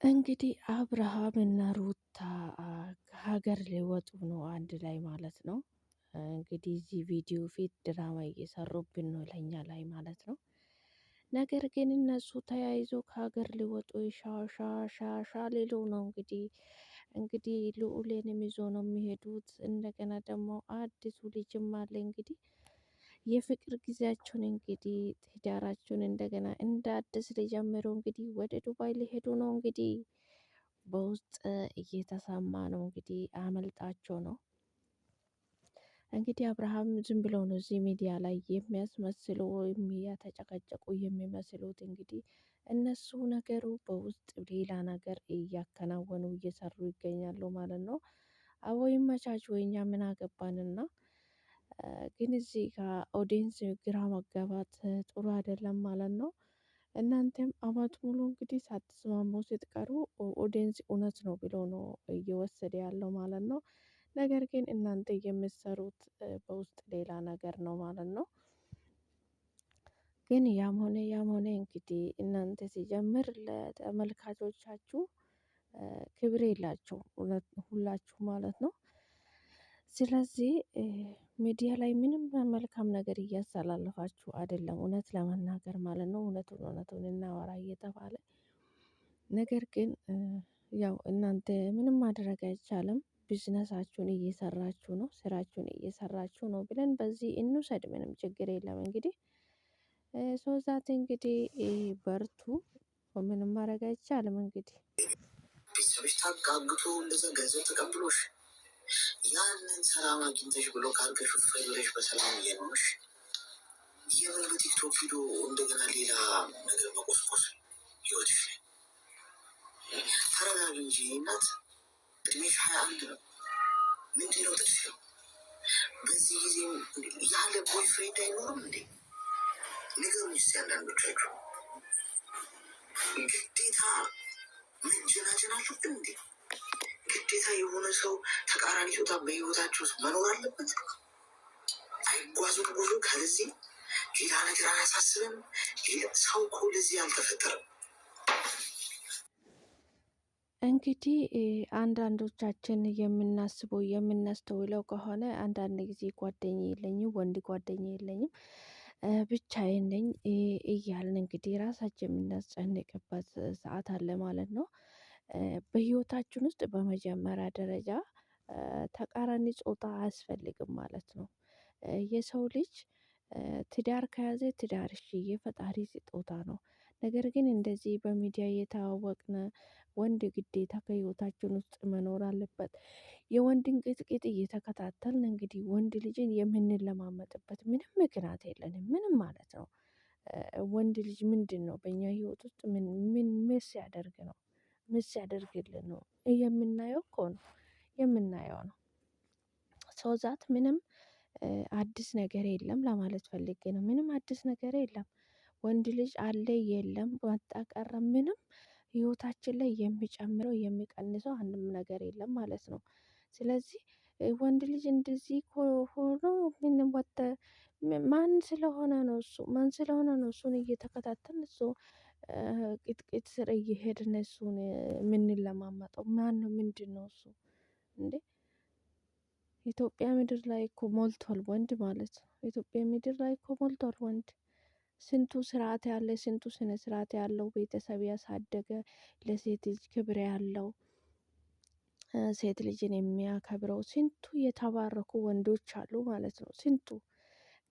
እንግዲህ አብርሃም እና ሩታ ከሀገር ሊወጡ ነው አንድ ላይ ማለት ነው። እንግዲህ እዚህ ቪዲዮ ፊት ድራማ እየሰሩብን ነው ለኛ ላይ ማለት ነው። ነገር ግን እነሱ ተያይዞ ከሀገር ሊወጡ ሻሻሻሻ ሊሉ ነው። እንግዲህ ልዑሌንም ይዞ ነው የሚሄዱት። እንደገና ደግሞ አዲሱ ልጅም አለ እንግዲህ የፍቅር ጊዜያቸውን እንግዲህ ትዳራቸውን እንደገና እንደ አዲስ ሊጀምሩ እንግዲህ ወደ ዱባይ ሊሄዱ ነው። እንግዲህ በውስጥ እየተሰማ ነው። እንግዲህ አመልጣቸው ነው። እንግዲህ አብርሃም ዝም ብሎ ነው እዚህ ሚዲያ ላይ የሚያስመስሉ የሚያተጨቀጨቁ የሚመስሉት። እንግዲህ እነሱ ነገሩ በውስጥ ሌላ ነገር እያከናወኑ እየሰሩ ይገኛሉ ማለት ነው። አቦ ይመቻች፣ ወይ እኛ ምን አገባንና። ግን እዚህ ጋር ኦዲየንስ ግራ መጋባት ጥሩ አይደለም ማለት ነው። እናንተም አመት ሙሉ እንግዲህ ሳትስማሙ ስትቀሩ ኦዲየንስ እውነት ነው ብሎ ነው እየወሰደ ያለው ማለት ነው። ነገር ግን እናንተ የምትሰሩት በውስጥ ሌላ ነገር ነው ማለት ነው። ግን ያም ሆነ እንግዲህ እናንተ ሲጀምር ለተመልካቾቻችሁ ክብር የላቸው ሁላችሁ ማለት ነው። ስለዚህ ሚዲያ ላይ ምንም መልካም ነገር እያስተላለፋችሁ አይደለም፣ እውነት ለመናገር ማለት ነው። እውነቱን እናወራ እየተባለ ነገር ግን ያው እናንተ ምንም ማድረግ አይቻልም። ቢዝነሳችሁን እየሰራችሁ ነው፣ ስራችሁን እየሰራችሁ ነው ብለን በዚህ እንውሰድ። ምንም ችግር የለም። እንግዲህ ሶዛት እንግዲህ በርቱ፣ ምንም ማድረግ አይቻልም። እንግዲህ ቤተሰቦች ታጋግቶ እንደዛ ገንዘብ ተቀብሎሽ ያንን ሰላም አግኝተሽ ብሎ ካርገሽ ፈለሽ በሰላም እየኖርሽ የምን በቲክቶክ ቪዲዮ እንደገና ሌላ ነገር መቆስቆስ ህይወትሽ ላይ ተረጋጊ እንጂ እናት። እድሜሽ 21 ነው። ምንድነው ጥድፊያው? በዚህ ጊዜ ያለ ቦይፍሬንድ አይኖርም እንዴ? ንገሩኝ እስኪ አንዳንዶቻችሁ። ግዴታ መጀናጀን አለብን እንዴ? ግዴታ የሆነ ሰው ተቃራኒ ጾታ በህይወታቸው ውስጥ መኖር አለበት? አይጓዙም ጉዞ ከዚህ ሌላ ነገር አያሳስብም? ሰው እኮ ለዚህ አልተፈጠረም። እንግዲህ አንዳንዶቻችን የምናስበው የምናስተውለው ከሆነ አንዳንድ ጊዜ ጓደኛ የለኝም፣ ወንድ ጓደኛ የለኝም፣ ብቻዬን ነኝ እያልን እንግዲህ ራሳችን የምናስጨንቅበት ሰዓት አለ ማለት ነው። በህይወታችን ውስጥ በመጀመሪያ ደረጃ ተቃራኒ ጾታ አያስፈልግም ማለት ነው። የሰው ልጅ ትዳር ከያዘ ትዳር እሺ የፈጣሪ ስጦታ ነው። ነገር ግን እንደዚህ በሚዲያ እየተዋወቅን ወንድ ግዴታ ከህይወታችን ውስጥ መኖር አለበት። የወንድን ቅጥቅጥ እየተከታተልን እንግዲህ ወንድ ልጅን የምንለማመጥበት ምንም ምክንያት የለንም፣ ምንም ማለት ነው። ወንድ ልጅ ምንድን ነው በእኛ ህይወት ውስጥ ምን ሲያደርግ ነው? ምን ሲያደርግልን ነው? የምናየው እኮ ነው፣ የምናየው ነው። ሰው ዛት ምንም አዲስ ነገር የለም ለማለት ፈልጌ ነው። ምንም አዲስ ነገር የለም። ወንድ ልጅ አለ የለም ወጣ ቀረ ምንም ህይወታችን ላይ የሚጨምረው የሚቀንሰው አንድም ነገር የለም ማለት ነው። ስለዚህ ወንድ ልጅ እንደዚህ ሆኖ ምን ወጣ ማን ስለሆነ ነው እሱ ማን ስለሆነ ነው እሱን እየተከታተልን እሱ ቅጥቅጥ ስር እየሄድን እሱን የምንለማመጠው ማነው? ምንድነው እሱ እንዴ? ኢትዮጵያ ምድር ላይ እኮ ሞልቷል ወንድ ማለት ነው። ኢትዮጵያ ምድር ላይ እኮ ሞልቷል ወንድ። ስንቱ ስርዓት ያለ ስንቱ ስነ ስርዓት ያለው ቤተሰብ ያሳደገ ለሴት ልጅ ክብር ያለው ሴት ልጅን የሚያከብረው ስንቱ የተባረኩ ወንዶች አሉ ማለት ነው። ስንቱ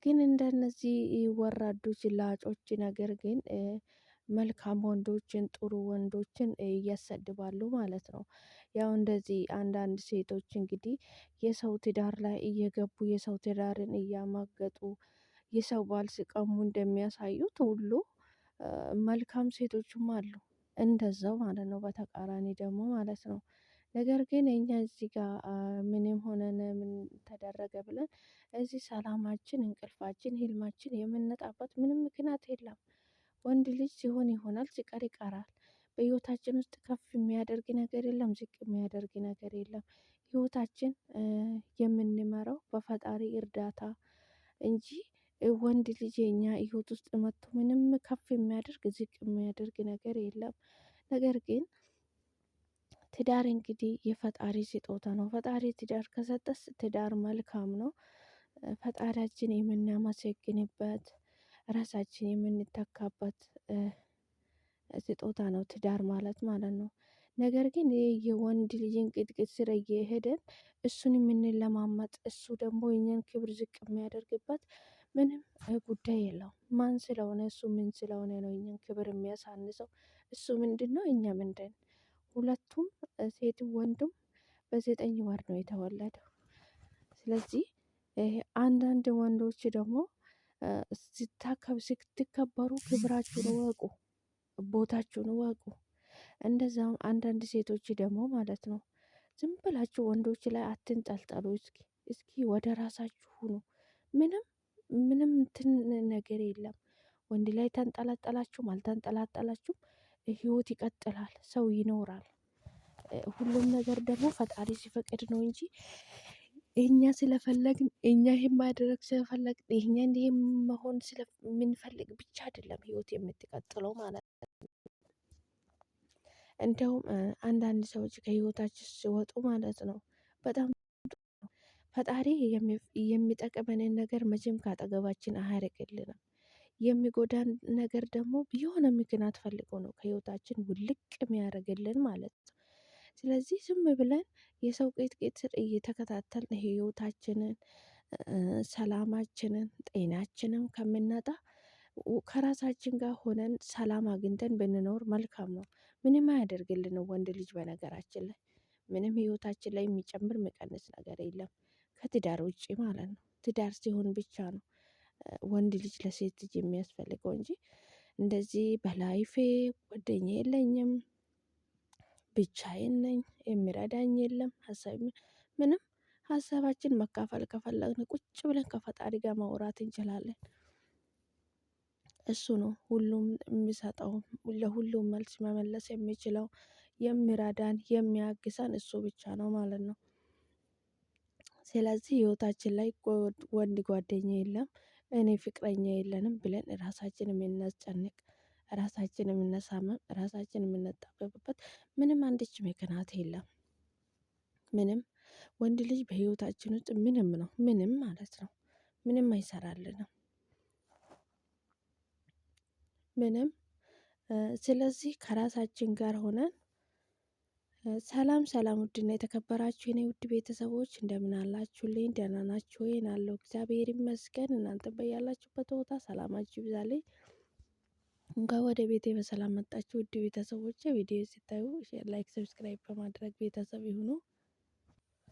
ግን እንደነዚህ ወራዶች ላጮች ነገር ግን መልካም ወንዶችን ጥሩ ወንዶችን እያሰድባሉ ማለት ነው። ያው እንደዚህ አንዳንድ ሴቶች እንግዲህ የሰው ትዳር ላይ እየገቡ የሰው ትዳርን እያማገጡ የሰው ባል ሲቀሙ እንደሚያሳዩት ሁሉ መልካም ሴቶችም አሉ እንደዛው ማለት ነው። በተቃራኒ ደግሞ ማለት ነው። ነገር ግን እኛ እዚህ ጋር ምንም ሆነን ምን ተደረገ ብለን እዚህ ሰላማችን እንቅልፋችን ህልማችን የምንነጣበት ምንም ምክንያት የለም። ወንድ ልጅ ሲሆን ይሆናል፣ ሲቀር ይቀራል። በህይወታችን ውስጥ ከፍ የሚያደርግ ነገር የለም፣ ዝቅ የሚያደርግ ነገር የለም። ህይወታችን የምንመራው በፈጣሪ እርዳታ እንጂ ወንድ ልጅ የኛ ህይወት ውስጥ መጥቶ ምንም ከፍ የሚያደርግ ዝቅ የሚያደርግ ነገር የለም። ነገር ግን ትዳር እንግዲህ የፈጣሪ ስጦታ ነው። ፈጣሪ ትዳር ከሰጠስ ትዳር መልካም ነው። ፈጣሪያችን የምናመሰግንበት ራሳችን የምንተካበት ስጦታ ነው ትዳር ማለት ነው። ነገር ግን ይሄ የወንድ ልጅን ቅጥቅጥ ስር እየሄደን እሱን የምንለማመጥ እሱ ደግሞ የኛን ክብር ዝቅ የሚያደርግበት ምንም ጉዳይ የለውም። ማን ስለሆነ እሱ ምን ስለሆነ ነው የኛን ክብር የሚያሳንሰው? እሱ ምንድነው? እኛ ምንድን? ሁለቱም ሴትም ወንዱም በዘጠኝ ወር ነው የተወለደው። ስለዚህ አንዳንድ ወንዶች ደግሞ ስትከበሩ ክብራችሁን እወቁ፣ ቦታችሁን እወቁ። እንደዛም አንዳንድ ሴቶች ደግሞ ማለት ነው ዝም ብላችሁ ወንዶች ላይ አትንጠልጠሉ። እስኪ ወደ ራሳችሁ ሁኑ። ምንም ምንም እንትን ነገር የለም። ወንድ ላይ ተንጠላጠላችሁም አልተንጠላጠላችሁም ህይወት ይቀጥላል፣ ሰው ይኖራል። ሁሉም ነገር ደግሞ ፈጣሪ ሲፈቅድ ነው እንጂ እኛ ስለፈለግን እኛ ይሄን ማድረግ ስለፈለግን እኛ እንዲህ መሆን ስለምንፈልግ ብቻ አይደለም ህይወት የምትቀጥለው ማለት ነው። እንደውም አንዳንድ ሰዎች ከህይወታችን ሲወጡ ማለት ነው በጣም ፈጣሪ የሚጠቅመንን ነገር መቼም ካጠገባችን አያርቅልንም። የሚጎዳን ነገር ደግሞ የሆነ ምክንያት ፈልጎ ነው ከህይወታችን ውልቅ የሚያደርግልን ማለት ነው። ስለዚህ ዝም ብለን የሰው ቄጥ ስር እየተከታተልን ህይወታችንን፣ ሰላማችንን፣ ጤናችንን ከምናጣ ከራሳችን ጋር ሆነን ሰላም አግኝተን ብንኖር መልካም ነው። ምንም አያደርግልንም ወንድ ልጅ በነገራችን ላይ ምንም ህይወታችን ላይ የሚጨምር የሚቀንስ ነገር የለም ከትዳር ውጪ ማለት ነው። ትዳር ሲሆን ብቻ ነው ወንድ ልጅ ለሴት ልጅ የሚያስፈልገው እንጂ እንደዚህ በላይፌ ጓደኛ የለኝም፣ ብቻዬን ነኝ፣ የሚረዳኝ የለም፣ ሀሳብ ምንም ሀሳባችን መካፈል ከፈለግን ቁጭ ብለን ከፈጣሪ ጋር ማውራት እንችላለን። እሱ ነው ሁሉም የሚሰጠው፣ ለሁሉም መልስ መመለስ የሚችለው፣ የሚረዳን የሚያግዘን እሱ ብቻ ነው ማለት ነው። ስለዚህ ህይወታችን ላይ ወንድ ጓደኛ የለም፣ እኔ ፍቅረኛ የለንም ብለን ራሳችን የምናስጨንቅ፣ ራሳችን የምናሳምም፣ ራሳችን የምንጠበብበት ምንም አንድች ምክንያት የለም። ምንም ወንድ ልጅ በህይወታችን ውስጥ ምንም ነው፣ ምንም ማለት ነው። ምንም አይሰራልንም፣ ምንም። ስለዚህ ከራሳችን ጋር ሆነን ሰላም ሰላም፣ ውድና የተከበራችሁ የኔ ውድ ቤተሰቦች እንደምን አላችሁልኝ? ደህና ናችሁ ወይ? አለሁ እግዚአብሔር ይመስገን። እናንተ በያላችሁበት ቦታ ሰላማችሁ ይብዛልኝ። እንኳን ወደ ቤቴ በሰላም መጣችሁ ውድ ቤተሰቦች። ቪዲዮ ሲታዩ ሼር፣ ላይክ፣ ሰብስክራይብ በማድረግ ቤተሰብ ይሁኑ።